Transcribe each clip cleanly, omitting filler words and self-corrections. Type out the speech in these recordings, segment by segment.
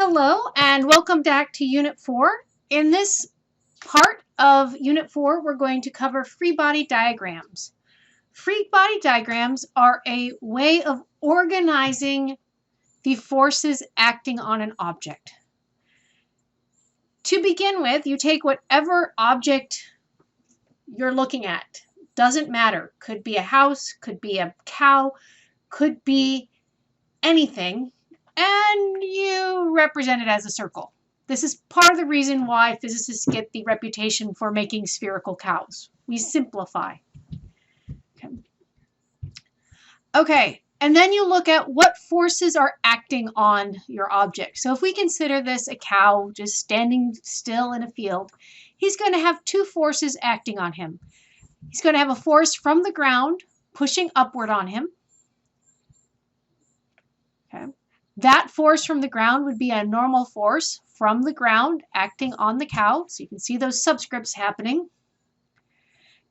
Hello and welcome back to Unit 4. In this part of Unit 4, we're going to cover free body diagrams. Free body diagrams are a way of organizing the forces acting on an object. To begin with, you take whatever object you're looking at. Doesn't matter. Could be a house, could be a cow, could be anything. And you represent it as a circle. This is part of the reason why physicists get the reputation for making spherical cows. We simplify. Okay, and then you look at what forces are acting on your object. So if we consider this a cow just standing still in a field, he's going to have two forces acting on him. He's going to have a force from the ground pushing upward on him. Okay. That force from the ground would be a normal force from the ground acting on the cow. So you can see those subscripts happening.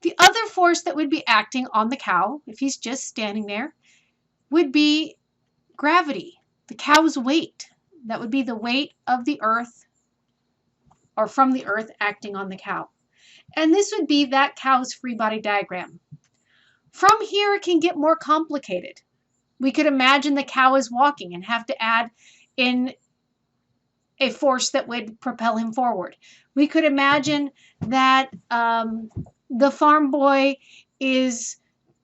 The other force that would be acting on the cow, if he's just standing there, would be gravity, the cow's weight. That would be the weight of the earth or from the earth acting on the cow. And this would be that cow's free body diagram. From here, it can get more complicated. We could imagine the cow is walking and have to add in a force that would propel him forward. We could imagine that the farm boy is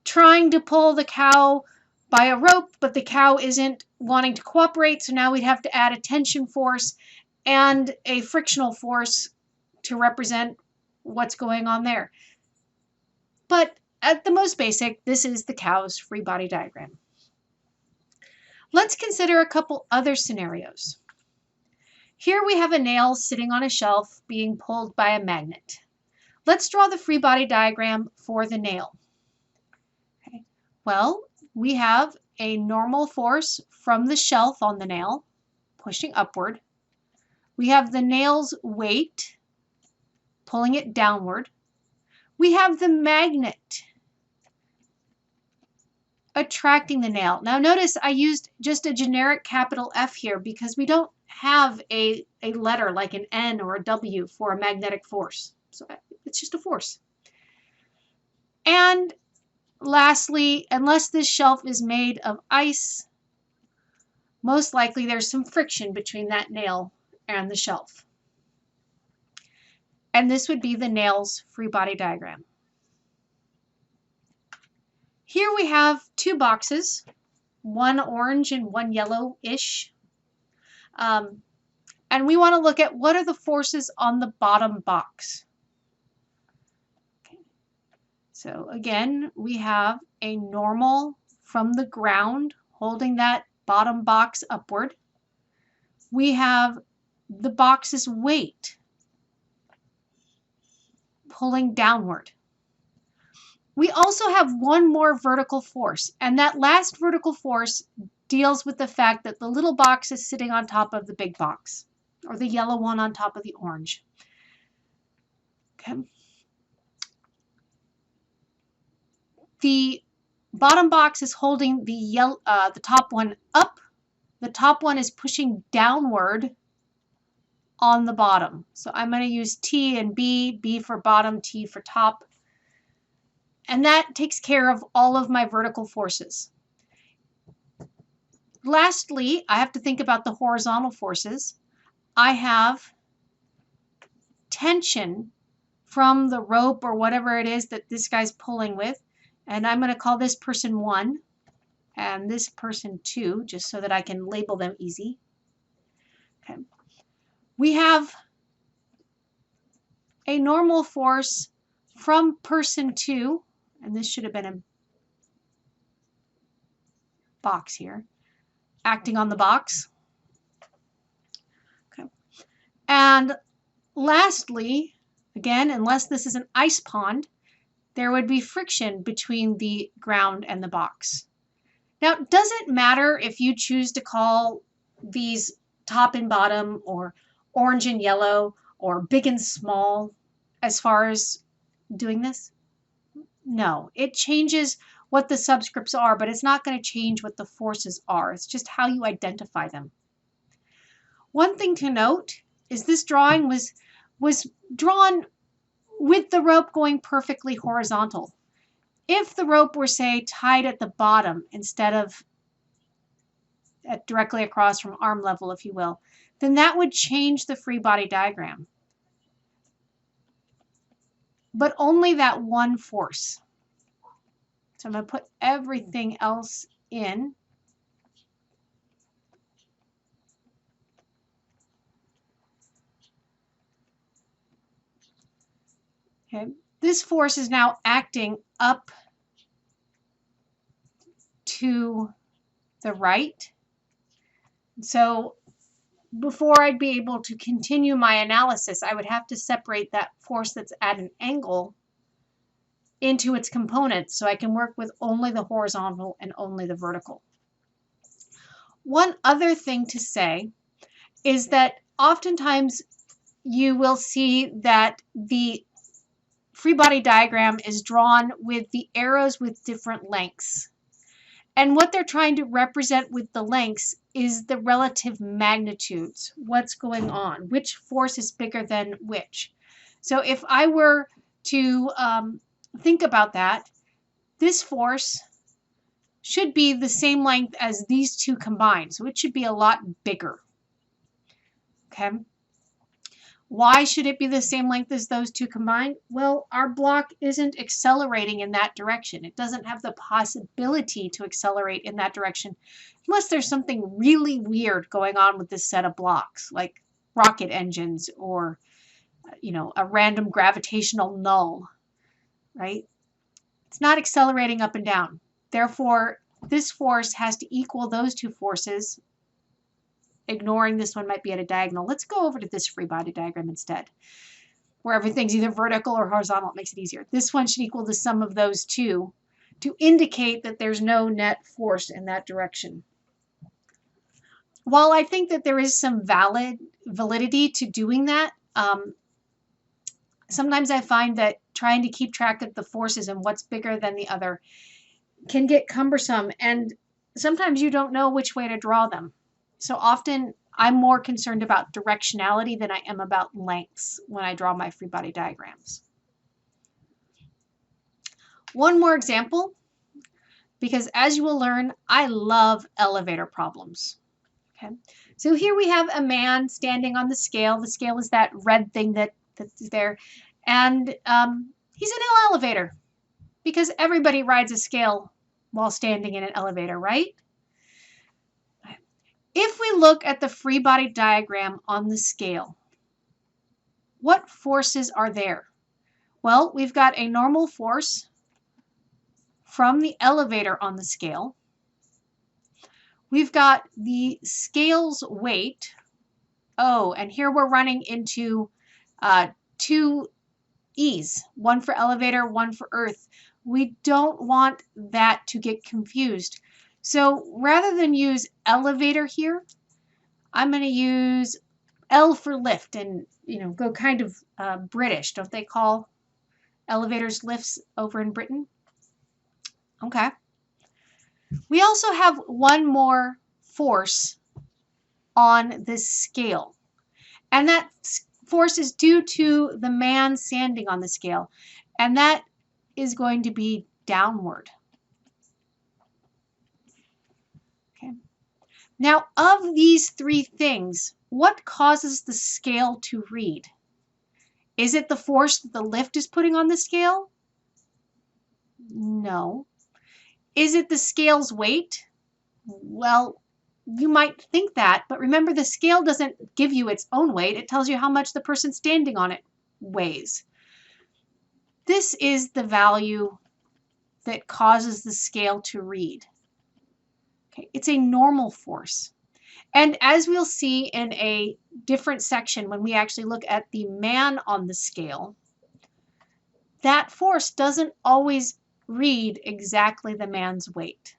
trying to pull the cow by a rope, but the cow isn't wanting to cooperate, so now we'd have to add a tension force and a frictional force to represent what's going on there. But at the most basic, this is the cow's free body diagram. Let's consider a couple other scenarios. Here we have a nail sitting on a shelf being pulled by a magnet. Let's draw the free body diagram for the nail. Okay. Well, we have a normal force from the shelf on the nail pushing upward. We have the nail's weight pulling it downward. We have the magnet attracting the nail. Now notice I used just a generic capital F here because we don't have a letter like an N or a W for a magnetic force. So it's just a force. And lastly, unless this shelf is made of ice, most likely there's some friction between that nail and the shelf. And this would be the nail's free body diagram. Here we have two boxes, one orange and one yellow-ish. And we want to look at what are the forces on the bottom box. Okay. So again, we have a normal from the ground holding that bottom box upward. We have the box's weight pulling downward. We also have one more vertical force, and that last vertical force deals with the fact that the little box is sitting on top of the big box, or the yellow one on top of the orange. Okay. The bottom box is holding the top one up. The top one is pushing downward on the bottom. So I'm going to use T and B, B for bottom, T for top. And that takes care of all of my vertical forces. Lastly, I have to think about the horizontal forces. I have tension from the rope or whatever it is that this guy's pulling with. And I'm going to call this person 1 and this person 2, just so that I can label them easy. Okay. We have a normal force from person 2, and this should have been a box here, acting on the box. Okay. And lastly, again, unless this is an ice pond, there would be friction between the ground and the box. Now, does it matter if you choose to call these top and bottom or orange and yellow or big and small as far as doing this? No, it changes what the subscripts are, but it's not going to change what the forces are. It's just how you identify them. One thing to note is this drawing was drawn with the rope going perfectly horizontal. If the rope were, say, tied at the bottom instead of directly across from arm level, if you will, then that would change the free body diagram. But only that one force. So I'm going to put everything else in. Okay. This force is now acting up to the right. So before I'd be able to continue my analysis, I would have to separate that force that's at an angle into its components so I can work with only the horizontal and only the vertical. One other thing to say is that oftentimes you will see that the free body diagram is drawn with the arrows with different lengths. And what they're trying to represent with the lengths is the relative magnitudes, what's going on, which force is bigger than which. So if I were to think about that, this force should be the same length as these two combined, so it should be a lot bigger. Okay. Why should it be the same length as those two combined? Well, our block isn't accelerating in that direction. It doesn't have the possibility to accelerate in that direction unless there's something really weird going on with this set of blocks, like rocket engines or, a random gravitational null, right? It's not accelerating up and down. Therefore, this force has to equal those two forces. Ignoring this one might be at a diagonal. Let's go over to this free body diagram instead, where everything's either vertical or horizontal. It makes it easier. This one should equal the sum of those two to indicate that there's no net force in that direction. While I think that there is some validity to doing that, sometimes I find that trying to keep track of the forces and what's bigger than the other can get cumbersome, and sometimes you don't know which way to draw them. So often I'm more concerned about directionality than I am about lengths when I draw my free body diagrams. One more example, because as you will learn, I love elevator problems. Okay, so here we have a man standing on the scale. The scale is that red thing that's there, and he's in an elevator because everybody rides a scale while standing in an elevator, right? If we look at the free body diagram on the scale, what forces are there? Well, we've got a normal force from the elevator on the scale. We've got the scale's weight. Oh, and here we're running into two E's, one for elevator, one for earth. We don't want that to get confused. So rather than use elevator here, I'm going to use L for lift and, go kind of British. Don't they call elevators lifts over in Britain? Okay. We also have one more force on this scale, and that force is due to the man standing on the scale, and that is going to be downward. Okay. Now, of these three things, what causes the scale to read? Is it the force that the lift is putting on the scale? No. Is it the scale's weight? Well, you might think that, but remember the scale doesn't give you its own weight. It tells you how much the person standing on it weighs. This is the value that causes the scale to read. Okay, it's a normal force. And as we'll see in a different section when we actually look at the man on the scale, that force doesn't always read exactly the man's weight.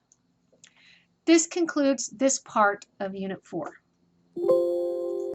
This concludes this part of Unit 4.